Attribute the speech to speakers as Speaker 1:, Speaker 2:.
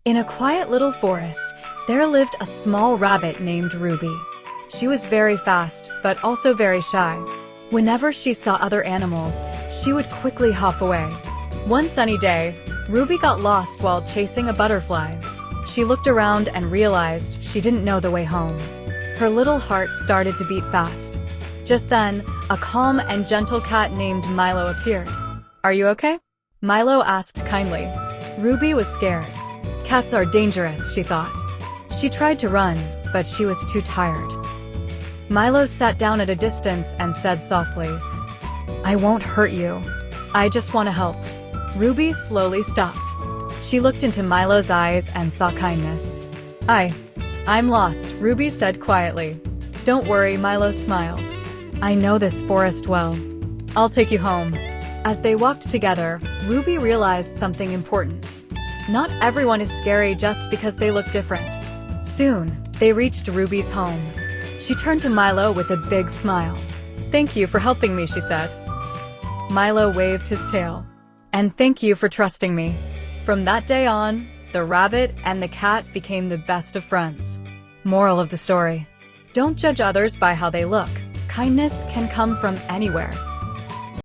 Speaker 1: In a quiet little forest, there lived a small rabbit named Ruby. She was very fast, but also very shy. Whenever she saw other animals, she would quickly hop away. One sunny day, Ruby got lost while chasing a butterfly. She looked around and realized she didn't know the way home. Her little heart started to beat fast. Just then, a calm and gentle cat named Milo appeared. "Are you okay?" Milo asked kindly. Ruby was scared. Cats are dangerous, she thought. She tried to run, but she was too tired. Milo sat down at a distance and said softly, "I won't hurt you. I just want to help." Ruby slowly stopped. She looked into Milo's eyes and saw kindness. I'm lost," Ruby said quietly. "Don't worry," Milo smiled. "I know this forest well. I'll take you home." As they walked together, Ruby realized something important. Not everyone is scary just because they look different. Soon, they reached Ruby's home. She turned to Milo with a big smile. "Thank you for helping me," she said. Milo waved his tail. "And thank you for trusting me." From that day on, the rabbit and the cat became the best of friends. Moral of the story: don't judge others by how they look. Kindness can come from anywhere.